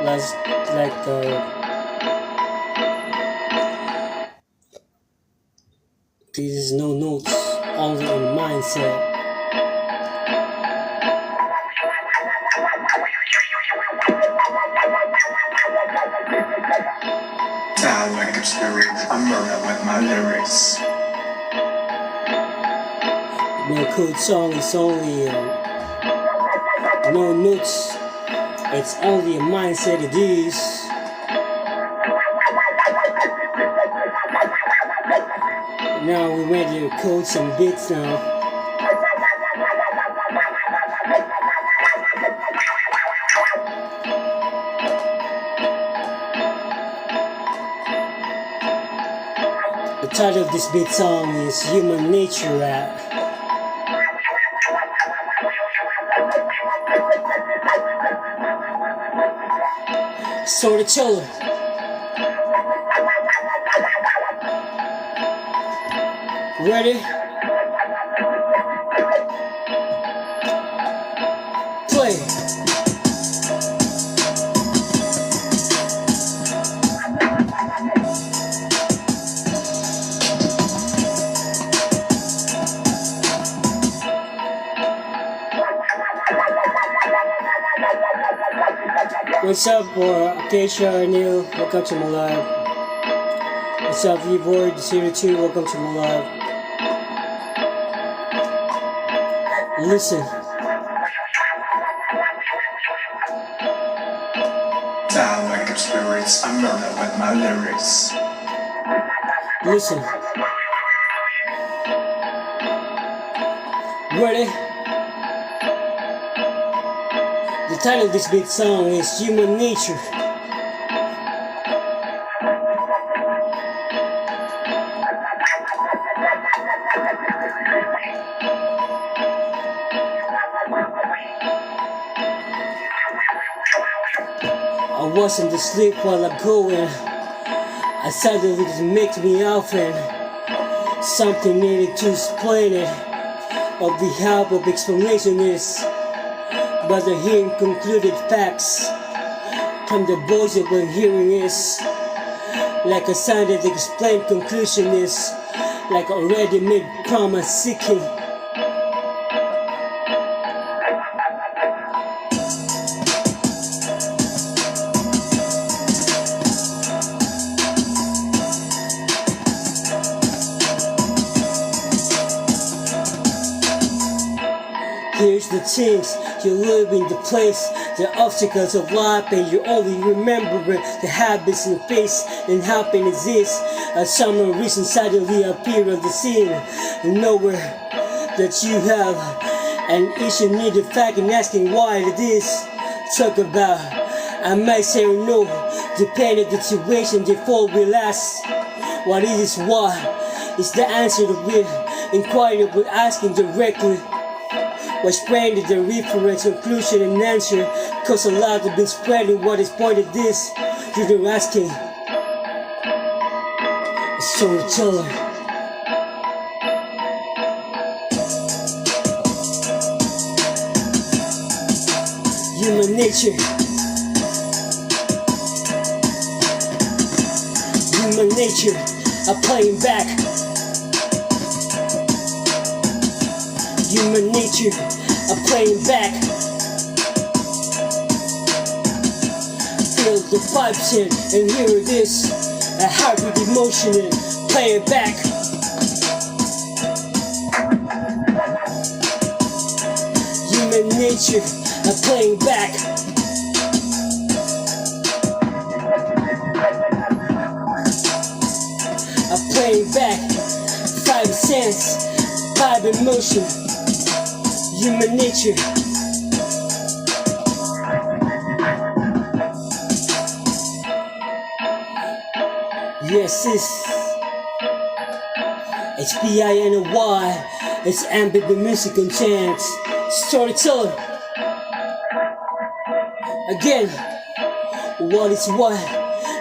Last, like this is no notes, only on mindset. Sound like a spirit, I'm murder with my lyrics. No code song is only no notes. It's only a mindset it is. Now we went to codes and beats now. The title of this beat song is Human Nature Rap. Storyteller. Ready? Play. What's up, Acacia, Neil? Welcome to my live. What's up, Vboard02? Welcome to my live. Listen. Sound like a spirits, I'm murder with my lyrics. Listen. Ready? The title of this beat song is Human Nature. I wasn't asleep while I'm going. I suddenly it makes me often. Something needed to explain it. Of the help of explanation is. But the hearing concluded facts from the voice of when hearing is like a sign that the explained conclusion is like already made promise seeking. Here's the things. You live in the place, the obstacles of life, and you only remember the habits and face and happiness is. A summer reason suddenly appear on the scene, and nowhere that you have an issue need the fact and asking why it is. Talk about, I might say or no, depending on the situation, therefore will ask. What is why? Is the answer to it. Inquiry with asking directly. Was spreading the reference, conclusion, and answer. Cause a lot have been spreading what is pointed this. You're asking. A storyteller. Human nature. Human nature. I'm playing back. Human nature, I'm playing back. Feel the vibes in and hear it is. A heartbeat emotion in, play it back. Human nature, I'm playing back. I'm playing back. 5 cents, 5 emotion. Human nature. Yes, it's BINY. It's MBVmusic and chance. Storyteller. Again, what is what?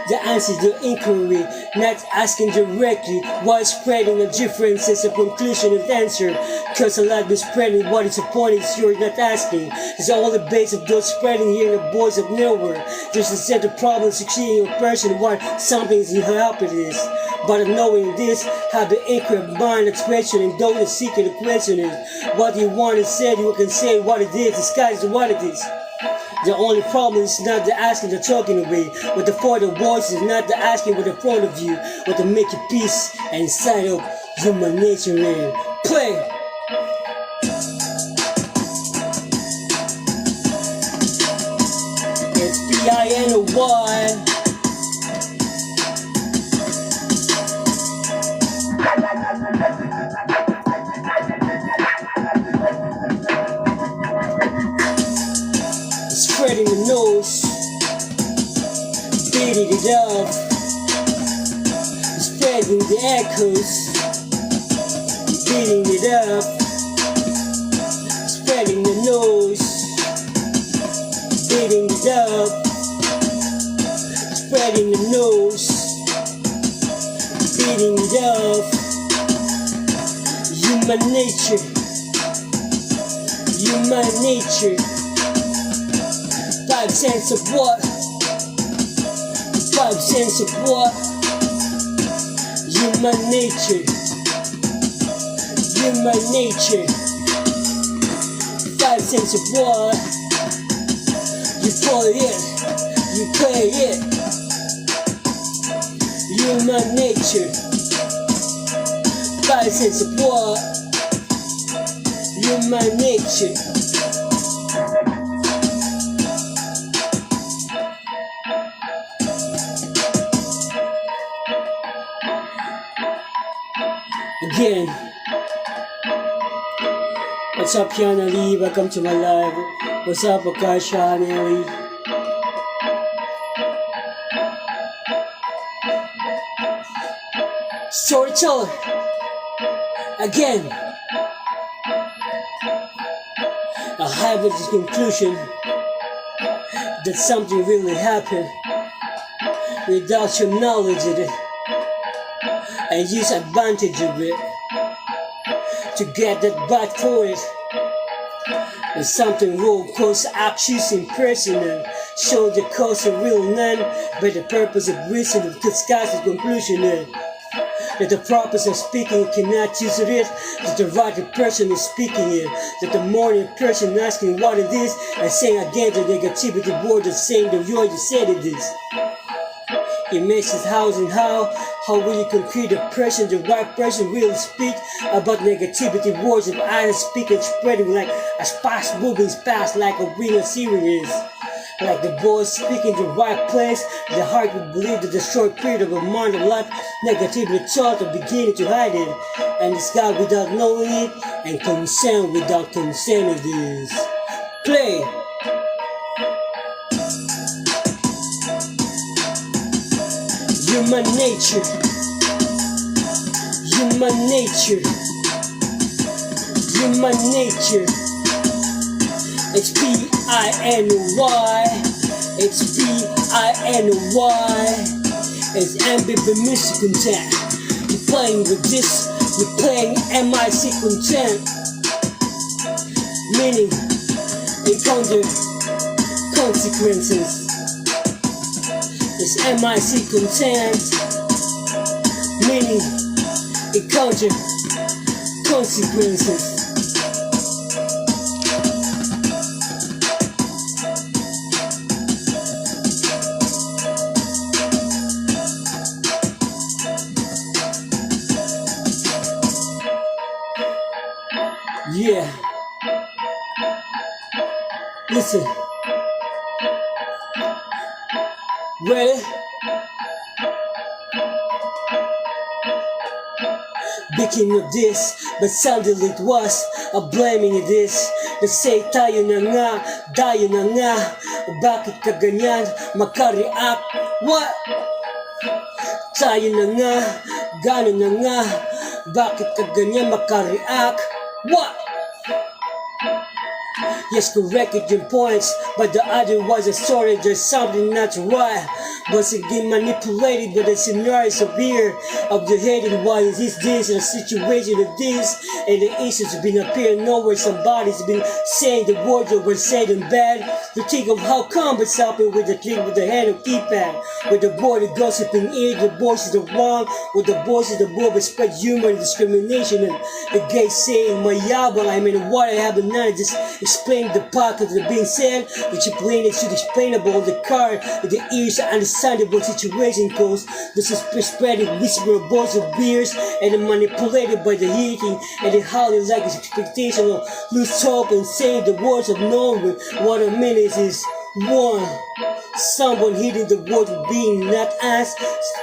the answer to inquiry, not asking directly while spreading the differences of conclusion of answer. Cause a lot is spreading what is the point is you're not asking. It's all the base of those spreading here in the voice of nowhere. There's a set of problems succeeding a person what something is happiness. But knowing this, have the anchor of mind expression and don't seek the question is what you want to say, you can say what it is, the sky is what it is. The only problem is not the asking, the talking away. But the for the voice is not the asking with the front of you, but to make your peace and inside of human nature in. Play! It's B-I-N-O-Y. Spreading the nose, beating it up, spreading the echoes, beating it up, spreading the nose, beating it up, spreading the nose, beating it up. Human nature, human nature. 5 cents of what? 5 cents of what? Human nature. Human nature. 5 cents of what? You play it. You play it. Human nature. 5 cents of what? Human nature. Again, what's up, Yanali? Welcome to my live. What's up, Akasha, Nelly? Storyteller. Again, I have this conclusion that something really happened without your knowledge of it. And use advantage of it to get that back for it. And something wrong cause actions impersonal. Show the cause of real none, but the purpose of reason of disguise the conclusion is that the purpose of speaking cannot use it, that the right person is speaking it, that the morning person asking what it is and saying again the negativity word and saying the word you said it is. It makes it how and how will you compare the person, the right person will speak about negativity words of either speaking spreading like a fast moving fast like a wheel of series. Like the voice speaking the right place, the heart will believe that the short period of a mind of life, negativity thought are beginning to hide it. And it's God without knowing it, and consent without consent of this. Play! Human nature, human nature, human nature. It's B-I-N-Y, it's B-I-N-Y. It's MBVmusic content. You're playing with this, you're playing MIC content. Meaning, encounter consequences. It's MIC content, meaning encounter consequences. Yeah. Listen. Ready? Speaking of this, but suddenly it was a blaming this. They say tayo na nga, bakit ka ganyan, makareact? What? Tayo na nga, gano'n na nga, bakit ka ganyan, makareact? What? Yes, corrected your points, but the other was a story, there's something not right. Once again manipulated by the scenarios of fear of the hated. Why is this in a situation of this? And the issues have been appearing nowhere. Somebody's been saying the words that were said in bad. To think of how come it's happening with the click with the hand of keypad. With the boy the gossiping ear, the voices of wrong, with the voices of both spread humor and discrimination. And the gay saying my yabang, I mean what I have in mind, just explain the part of the being said, that you plain it should explainable the car, with the ears understandable situation cause this is spreading whisper of voice of beers and manipulated by the heating and the howling like his expectation of loose talk and saying the words of knowing what a minute is. 1. Someone hitting the word of being not asked.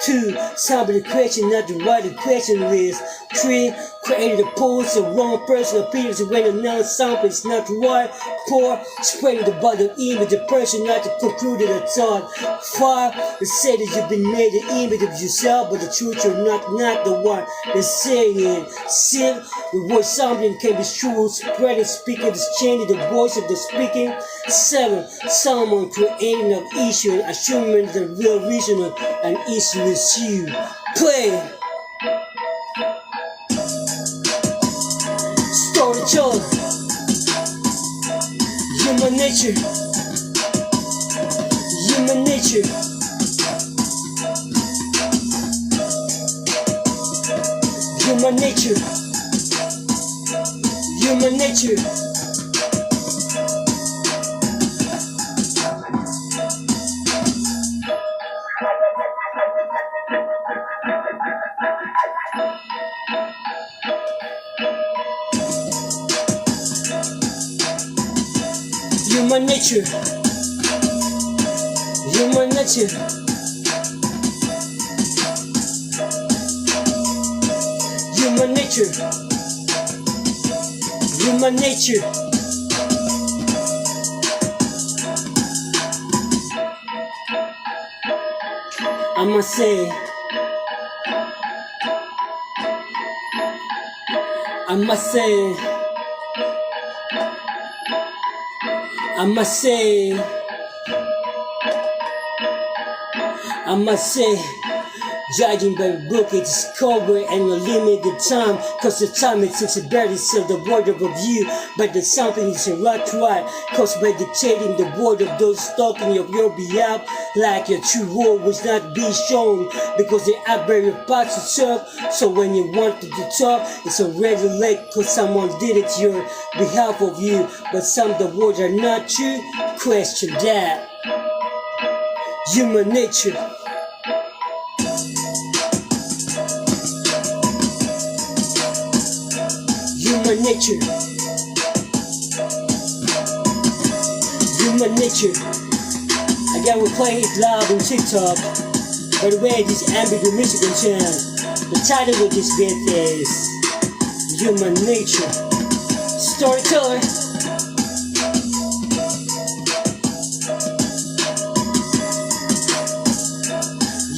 2. Somebody question not the right question is. 3. Created a post of wrong person appears when announced something is not right. 4. Spreading the bottom image the person not to conclude a thought. 5. They say that you've been made an image of yourself, but the truth you're not the one they're saying. 6. The word something can be true, spreading, speaking, is changing the voice of the speaking. 7. Someone creating an issue and assuming the real reason of an issue is you. Play. Storyteller. Human nature. Human nature. Human nature. Human nature. Human nature. Human nature. Human nature. Human nature. I must say, I must say, I must say, I must say, judging by the book, it's covered and a limited time, cause the time it takes a better sell the word of a view, but the something is a right, cause by dictating the word of those talking of your behalf, like your true word was not be shown, because they have very parts to serve, so when you wanted to talk, it's already late, cause someone did it your behalf of you, but some of the words are not true, question that. Human nature. Human nature. Human nature. Again, we play it loud on TikTok. By the way, this MBVmusic channel. The title of this bit is Human Nature. Storyteller.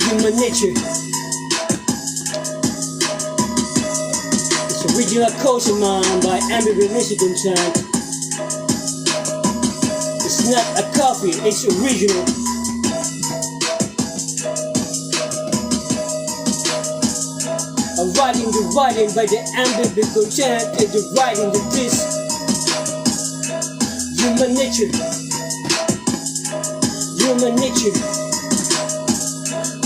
Human nature. Original Coach Man by MBVmusic chant. It's not a copy, it's original. I'm writing the writing by the MBVmusic chant and the writing the disc. Human nature. Human nature.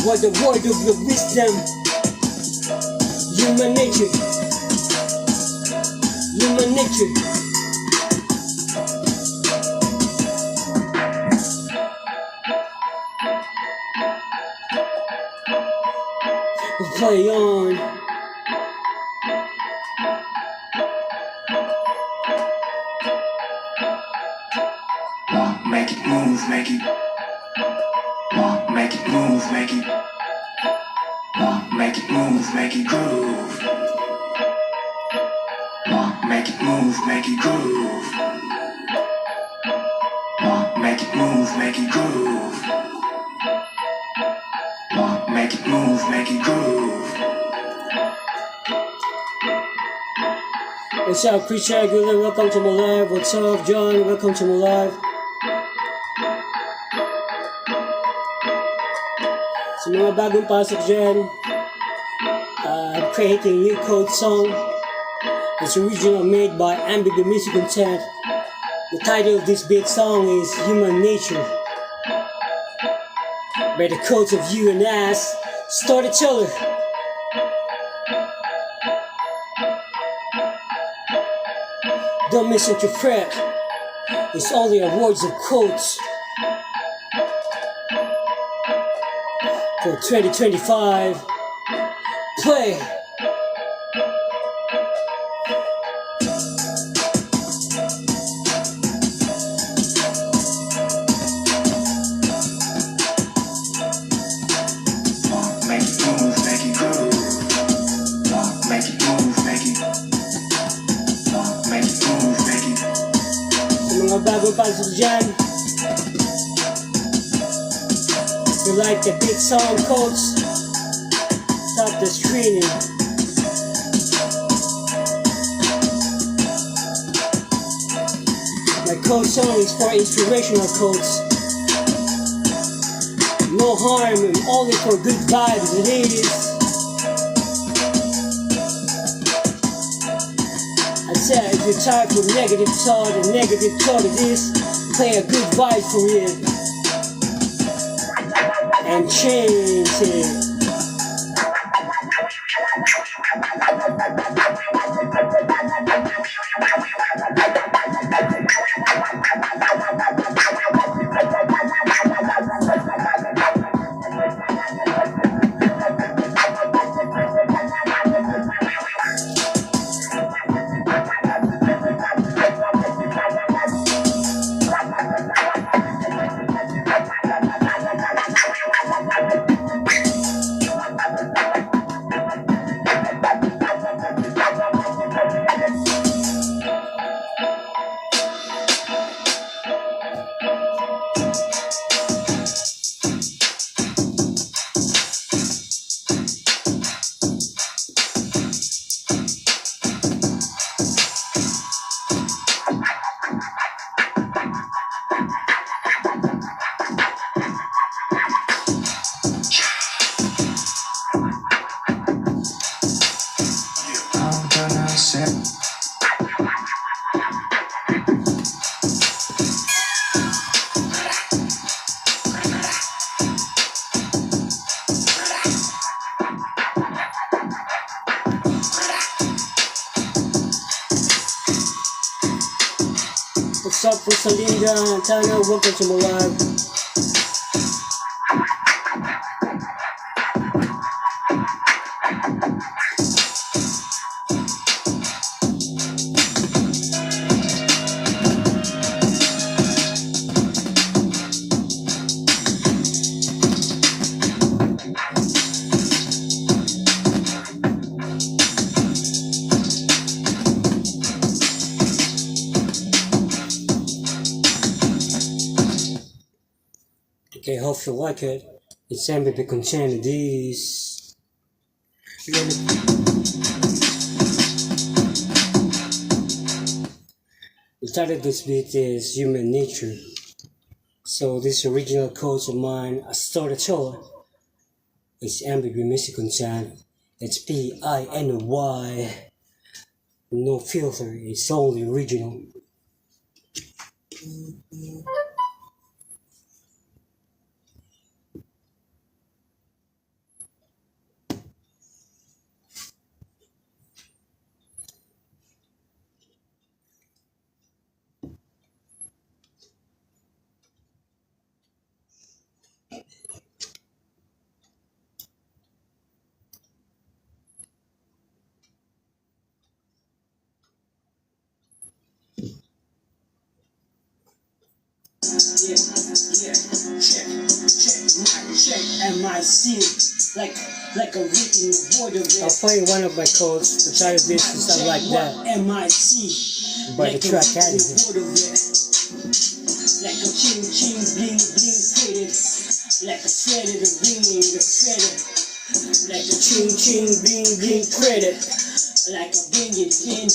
What the word of your wisdom. Human nature. Human nature. Play on. Make it move, make it. Make it move, make it. Make it move, make it groove. Make it move, make it groove. Make it move, make it groove. Make it move, make it groove. What's up, Chris Regular? Welcome to my live. What's up, John? Welcome to my live. Sa mga bagong pasok dyan, I'm creating a new code song. It's original made by MBVmusic content. The title of this beat song is Human Nature. By the codes of you and us, storyteller. Don't misinterpret. It's only a words of quotes. For 2025, play. Make it move, make it groove. Make it move, make it. Make it move, make it. Sa mga bagong pasok dyan, if you like the beat song codes, stop the screening. My code song is for inspirational quotes. No harm and only for good vibes, it is. I said if you're tired from negative thought and negative thought it is, play a good vibe for it and change it. What's up, Rosalinda? Tana, welcome to my live. Okay, hope you like it. It's MBV content this. The title of this beat is Human Nature. So this original quotes of mine, a storyteller. It's MBVmusic content. It's PINY. No filter, it's only original. Yeah, check, MIC, like a written word of it. I'll play one of my codes. The title of this is something like that. MIC, by the track Caddy. Like a ching ching bling bling faded, like a threaded a ring the threaded, like a ching ching bling bling threaded, like I bring it in.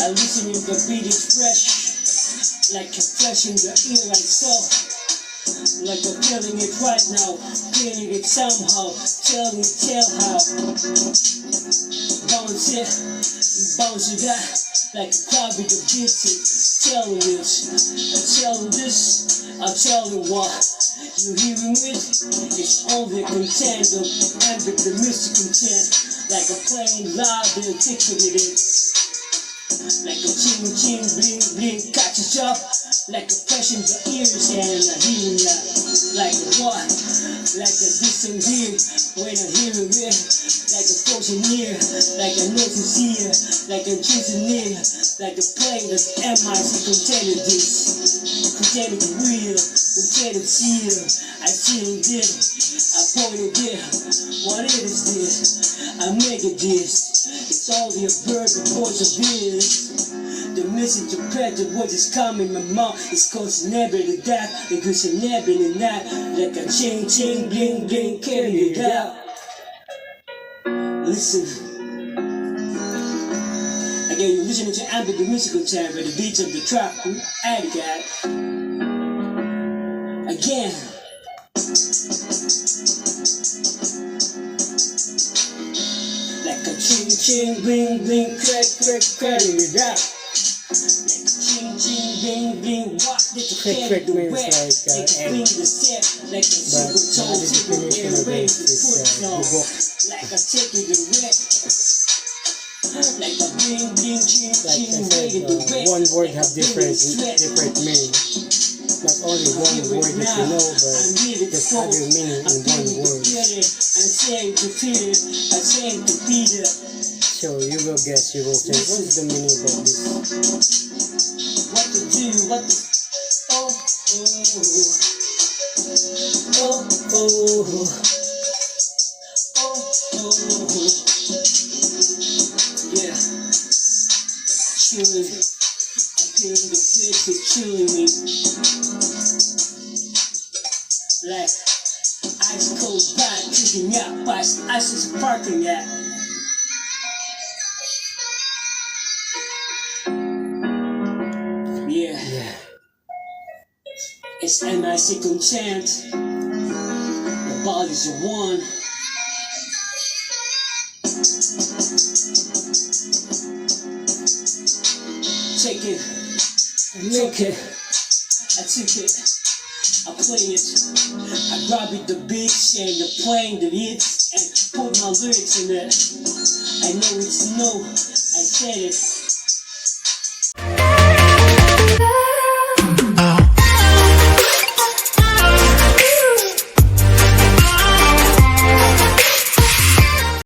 I listen if the beat is fresh, like a flesh in the ear I saw. Like I'm feeling it right now, feeling it somehow. Tell how. Bounce it out, like a crowd with the beats it. Telling this, I'll tell you what. You hearing it? It's only content of MBVmusic content. Like a playing loud and articulated. Like a ching bling bling catches up. Like a fresh in the ears and I hear ya. Like a what? Like a distant here when I hear it. Like a fortune near, like a notice here, like a choosing near, like a plane that's MIC container this. Container real, container seal. I seal it, I pointed it. What is this? I make it this. It's only a bird, the voice of this. The message of present, what is coming my mouth is causing never to die, because it's never in that. Like a ching bling bling, carry it out. Listen. Again, you're listening to MBVmusic content with the beats of the track. Add that. Again. Like a ching bling bling, carry it out. Bing bing, what did you Crack means like bring the step, like a single tone, single air raise the foot song, like a take it direct, like a bing ching raise the wreck. One word have different meaning. Not only one word that you know, but there's other meaning in one word. I'm saying to Peter, I'm saying to Peter. So you will guess, you will think, what is the meaning about this? What to do, what to... Oh, yeah. Chilling. I feel the bitch is chilling me. Like ice cold pie kicking out by ice is parking at. Yeah. It's MIC content. The bodies are one. Take it, make it. I took it, I play it. I grab it the beats and the playing the hits and put my lyrics in it. I know it's no, I said it.